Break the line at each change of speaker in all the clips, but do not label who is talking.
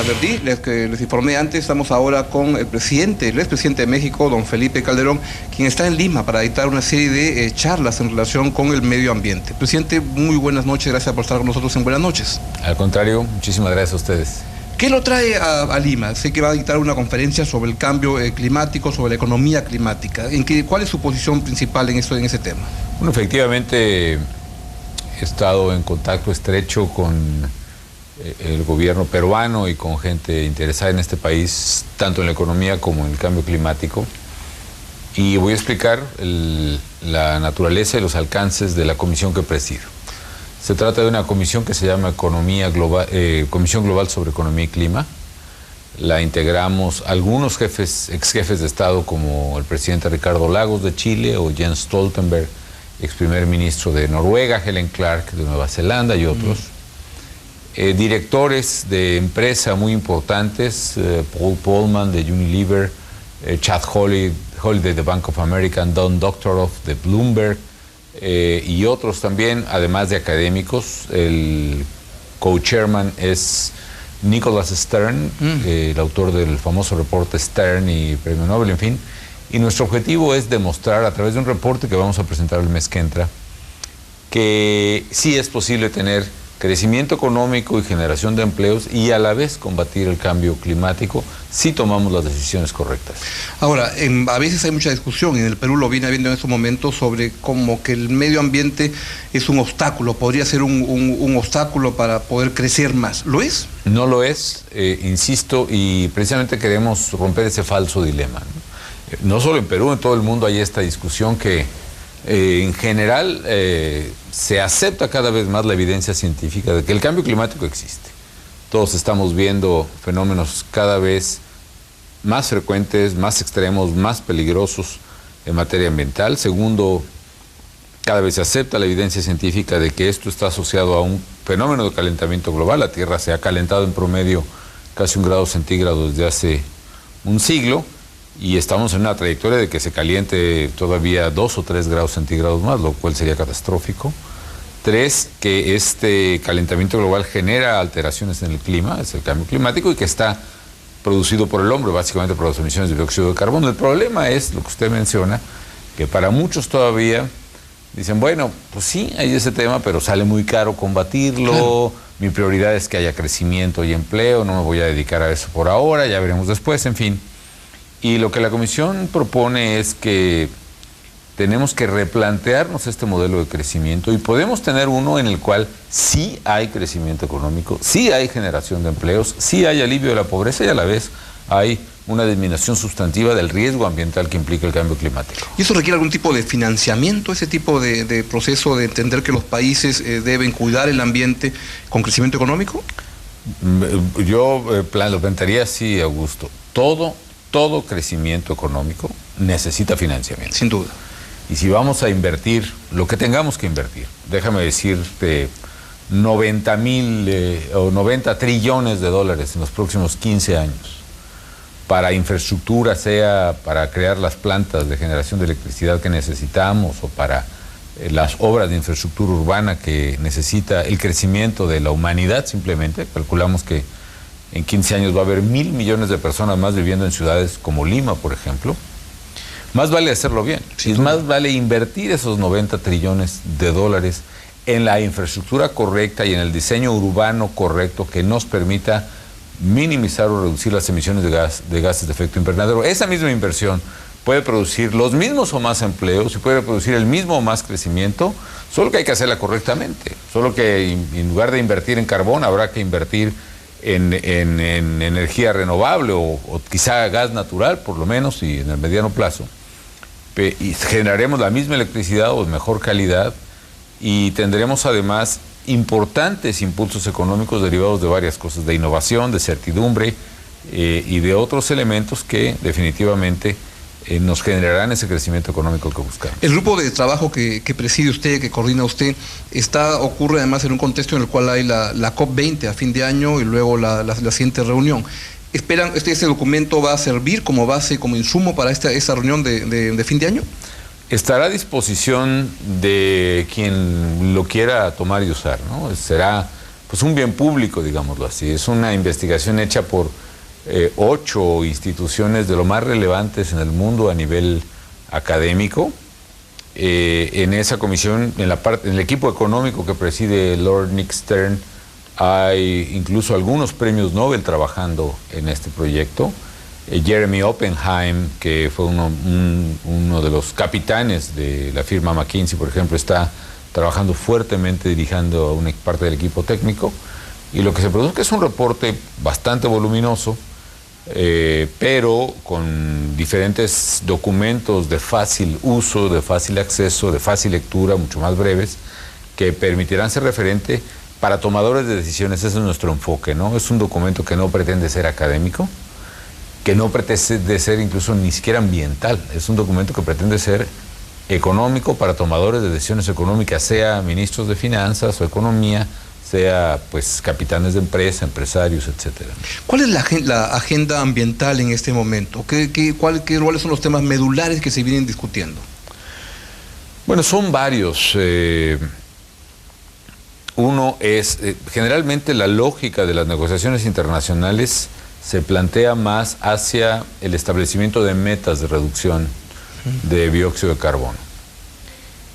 advertí, les informé antes, estamos ahora con el expresidente de México, don Felipe Calderón, quien está en Lima para dictar una serie de charlas en relación con el medio ambiente. Presidente, muy buenas noches, gracias por estar con nosotros en Buenas Noches.
Al contrario, muchísimas gracias a ustedes.
¿Qué lo trae a Lima? Sé que va a dictar una conferencia sobre el cambio climático, sobre la economía climática. ¿Cuál es su posición principal en ese tema?
Bueno, efectivamente he estado en contacto estrecho con el gobierno peruano y con gente interesada en este país, tanto en la economía como en el cambio climático. Y voy a explicar la naturaleza y los alcances de la comisión que presido. Se trata de una comisión que se llama Comisión Global sobre Economía y Clima. La integramos algunos ex jefes de Estado como el presidente Ricardo Lagos de Chile o Jens Stoltenberg, ex primer ministro de Noruega, Helen Clark de Nueva Zelanda y otros. Directores de empresa muy importantes, Paul Polman de Unilever, Chad Holiday de Bank of America, Don Doctorow de Bloomberg, y otros también, además de académicos. El co-chairman es Nicholas Stern, el autor del famoso reporte Stern y Premio Nobel, en fin. Y nuestro objetivo es demostrar a través de un reporte que vamos a presentar el mes que entra que sí es posible tener crecimiento económico y generación de empleos y a la vez combatir el cambio climático si tomamos las decisiones correctas.
Ahora, a veces hay mucha discusión, en el Perú lo viene habiendo en estos momentos, sobre cómo que el medio ambiente es un obstáculo, podría ser un obstáculo para poder crecer más. ¿Lo es?
No lo es, insisto, y precisamente queremos romper ese falso dilema, ¿no? No solo en Perú, en todo el mundo hay esta discusión que en general se acepta cada vez más la evidencia científica de que el cambio climático existe. Todos estamos viendo fenómenos cada vez más frecuentes, más extremos, más peligrosos en materia ambiental. Segundo, cada vez se acepta la evidencia científica de que esto está asociado a un fenómeno de calentamiento global. La Tierra se ha calentado en promedio casi 1 grado centígrado desde hace un siglo. Y estamos en una trayectoria de que se caliente todavía 2 o 3 grados centígrados más, lo cual sería catastrófico. 3, que este calentamiento global genera alteraciones en el clima, es el cambio climático, y que está producido por el hombre, básicamente por las emisiones de dióxido de carbono. El problema es, lo que usted menciona, que para muchos todavía dicen, bueno, pues sí, hay ese tema, pero sale muy caro combatirlo, claro. Mi prioridad es que haya crecimiento y empleo, no me voy a dedicar a eso por ahora, ya veremos después, en fin. Y lo que la Comisión propone es que tenemos que replantearnos este modelo de crecimiento y podemos tener uno en el cual sí hay crecimiento económico, sí hay generación de empleos, sí hay alivio de la pobreza y a la vez hay una disminución sustantiva del riesgo ambiental que implica el cambio climático.
¿Y eso requiere algún tipo de financiamiento, ese tipo de proceso de entender que los países deben cuidar el ambiente con crecimiento económico?
Yo lo plantearía así, Augusto. Todo crecimiento económico necesita financiamiento.
Sin duda.
Y si vamos a invertir lo que tengamos que invertir, déjame decirte 90 trillones de dólares en los próximos 15 años para infraestructura, sea para crear las plantas de generación de electricidad que necesitamos o para las obras de infraestructura urbana que necesita el crecimiento de la humanidad simplemente, calculamos que en 15 años va a haber 1.000 millones de personas más viviendo en ciudades como Lima, por ejemplo. Más vale hacerlo bien. Sí, más vale invertir esos 90 trillones de dólares en la infraestructura correcta y en el diseño urbano correcto que nos permita minimizar o reducir las emisiones de gases de efecto invernadero. Esa misma inversión puede producir los mismos o más empleos y puede producir el mismo o más crecimiento, solo que hay que hacerla correctamente. Solo que en lugar de invertir en carbón, habrá que invertir en energía renovable o quizá gas natural, por lo menos, y en el mediano plazo. Y generaremos la misma electricidad o de mejor calidad y tendremos además importantes impulsos económicos derivados de varias cosas, de innovación, de certidumbre y de otros elementos que definitivamente nos generarán ese crecimiento económico que buscamos.
El grupo de trabajo que preside usted, que coordina usted, ocurre además en un contexto en el cual hay la COP20 a fin de año y luego la siguiente reunión. ¿Esperan ese documento va a servir como base, como insumo para esta reunión de fin de año?
Estará a disposición de quien lo quiera tomar y usar, ¿no? Será pues un bien público, digámoslo así. Es una investigación hecha por 8 instituciones de lo más relevantes en el mundo a nivel académico. En esa comisión, en el equipo económico que preside Lord Nick Stern, hay incluso algunos premios Nobel trabajando en este proyecto. Jeremy Oppenheim, que fue uno de los capitanes de la firma McKinsey, por ejemplo, está trabajando fuertemente dirigiendo a una parte del equipo técnico. Y lo que se produce es un reporte bastante voluminoso, pero con diferentes documentos de fácil uso, de fácil acceso, de fácil lectura, mucho más breves, que permitirán ser referente para tomadores de decisiones. Ese es nuestro enfoque, ¿no? Es un documento que no pretende ser académico, que no pretende ser incluso ni siquiera ambiental. Es un documento que pretende ser económico para tomadores de decisiones económicas, sea ministros de finanzas o economía, sea pues capitanes de empresa, empresarios, etcétera.
¿Cuál es la agenda ambiental en este momento? ¿Cuáles son los temas medulares que se vienen discutiendo?
Bueno, son varios. Uno es, generalmente la lógica de las negociaciones internacionales se plantea más hacia el establecimiento de metas de reducción de dióxido de carbono.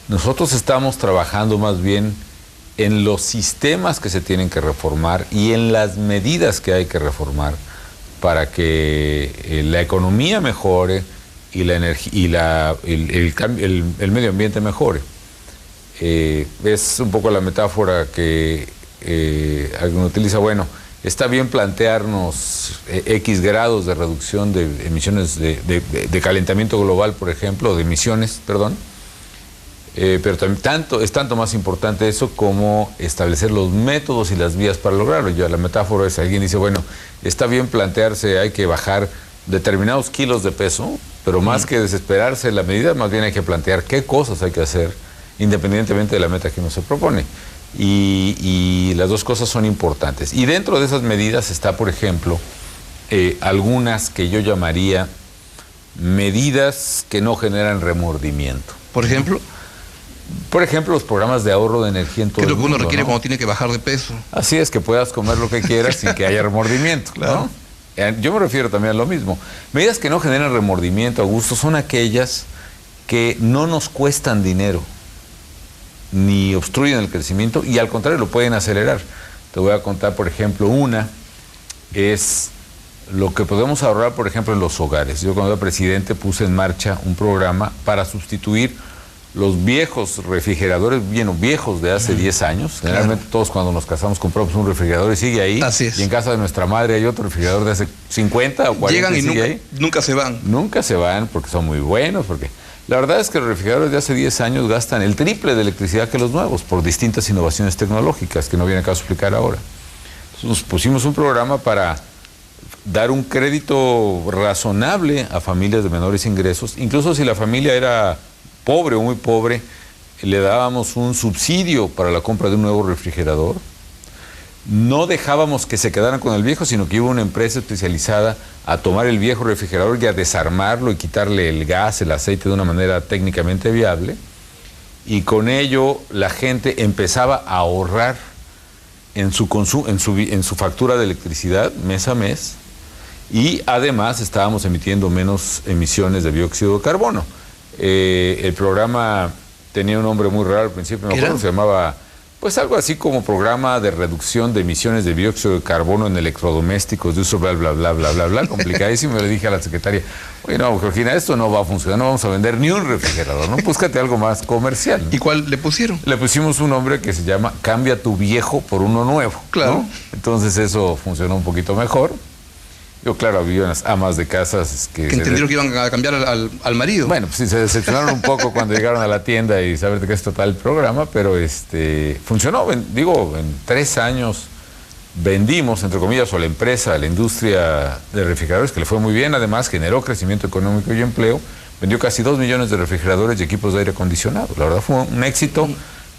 Nosotros estamos trabajando más bien en los sistemas que se tienen que reformar y en las medidas que hay que reformar para que la economía mejore y la energía y el medio ambiente mejore. Es un poco la metáfora que alguien utiliza. Bueno, está bien plantearnos X grados de reducción de emisiones de calentamiento global, por ejemplo, de emisiones, perdón, pero es tanto más importante eso como establecer los métodos y las vías para lograrlo. Ya la metáfora es, alguien dice, bueno, está bien plantearse, hay que bajar determinados kilos de peso, pero más que desesperarse en la medida, más bien hay que plantear qué cosas hay que hacer independientemente de la meta que uno se propone. Y las dos cosas son importantes. Y dentro de esas medidas está, por ejemplo, algunas que yo llamaría medidas que no generan remordimiento.
¿Por ejemplo?
Por ejemplo, los programas de ahorro de energía en todo el mundo.
¿Qué es lo que uno requiere,
¿no?,
cuando tiene que bajar de peso?
Así es, que puedas comer lo que quieras sin que haya remordimiento.
Claro.
¿No? Yo me refiero también a lo mismo. Medidas que no generan remordimiento, Augusto, son aquellas que no nos cuestan dinero, ni obstruyen el crecimiento, y al contrario lo pueden acelerar. Te voy a contar, por ejemplo, una es lo que podemos ahorrar, por ejemplo, en los hogares. Yo, cuando era presidente, puse en marcha un programa para sustituir los viejos refrigeradores, bien viejos, de hace 10 años. Generalmente todos, cuando nos casamos, compramos un refrigerador y sigue ahí.
Así es.
Y en casa de nuestra madre hay otro refrigerador de hace 50 o 40.
Llegan y
sigue
nunca se van.
Nunca se van, porque son muy buenos, porque la verdad es que los refrigeradores de hace 10 años gastan el triple de electricidad que los nuevos, por distintas innovaciones tecnológicas que no viene a caso explicar ahora. Entonces, nos pusimos un programa para dar un crédito razonable a familias de menores ingresos. Incluso si la familia era pobre o muy pobre, le dábamos un subsidio para la compra de un nuevo refrigerador. No dejábamos que se quedaran con el viejo, sino que iba una empresa especializada a tomar el viejo refrigerador y a desarmarlo y quitarle el gas, el aceite de una manera técnicamente viable. Y con ello la gente empezaba a ahorrar en su consumo, en su factura de electricidad mes a mes, y además estábamos emitiendo menos emisiones de dióxido de carbono. El programa tenía un nombre muy raro al principio, me acuerdo, se llamaba, pues algo así como Programa de Reducción de Emisiones de Dióxido de Carbono en Electrodomésticos de Uso, bla, bla, bla, bla, bla, bla, complicadísimo. Le dije a la secretaria, oye, no, Georgina, esto no va a funcionar, no vamos a vender ni un refrigerador, ¿no? Búscate algo más comercial, ¿no?
¿Y cuál le pusieron?
Le pusimos un nombre que se llama Cambia tu viejo por uno nuevo.
Claro.
¿No? Entonces eso funcionó un poquito mejor. Yo, claro, había unas amas de casas que
entendieron que iban a cambiar al marido.
Bueno, pues sí, se decepcionaron un poco cuando llegaron a la tienda y saber de qué es total el programa, pero funcionó. Digo, en 3 años vendimos, entre comillas, o la empresa, la industria de refrigeradores, que le fue muy bien, además generó crecimiento económico y empleo, vendió casi 2 millones de refrigeradores y equipos de aire acondicionado. La verdad fue un éxito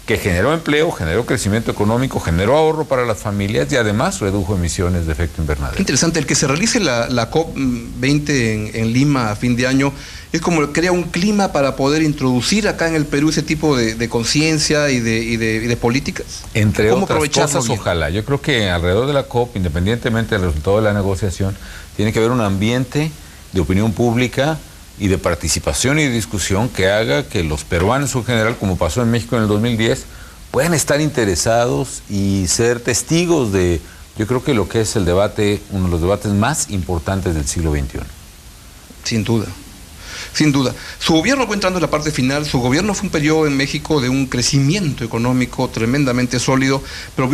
que generó empleo, generó crecimiento económico, generó ahorro para las familias y además redujo emisiones de efecto invernadero.
Interesante, el que se realice la COP20 en Lima a fin de año es como crea un clima para poder introducir acá en el Perú ese tipo de conciencia y de políticas.
Entre otras cosas, ojalá. Yo creo que alrededor de la COP, independientemente del resultado de la negociación, tiene que haber un ambiente de opinión pública y de participación y de discusión que haga que los peruanos en general, como pasó en México en el 2010, puedan estar interesados y ser testigos de, yo creo que lo que es el debate, uno de los debates más importantes del siglo XXI.
Sin duda. Sin duda. Su gobierno, fue entrando en la parte final, su gobierno fue un periodo en México de un crecimiento económico tremendamente sólido, pero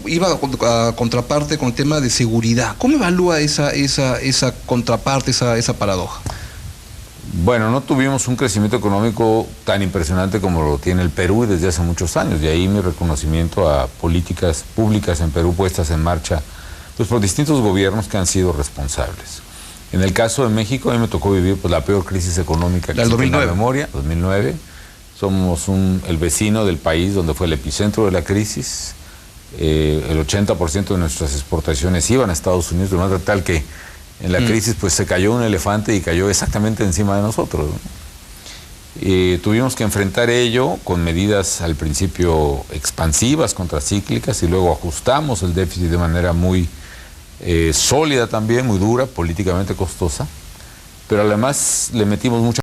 iba a contraparte con el tema de seguridad. ¿Cómo evalúa esa contraparte, esa paradoja?
Bueno, no tuvimos un crecimiento económico tan impresionante como lo tiene el Perú desde hace muchos años, y ahí mi reconocimiento a políticas públicas en Perú puestas en marcha pues, por distintos gobiernos que han sido responsables. En el caso de México, a mí me tocó vivir pues, la peor crisis económica que existe en la memoria, 2009. Somos el vecino del país donde fue el epicentro de la crisis. El 80% de nuestras exportaciones iban a Estados Unidos, de manera tal que en la crisis pues se cayó un elefante y cayó exactamente encima de nosotros, ¿no? Tuvimos que enfrentar ello con medidas al principio expansivas, contracíclicas, y luego ajustamos el déficit de manera muy sólida también, muy dura, políticamente costosa, pero además le metimos mucha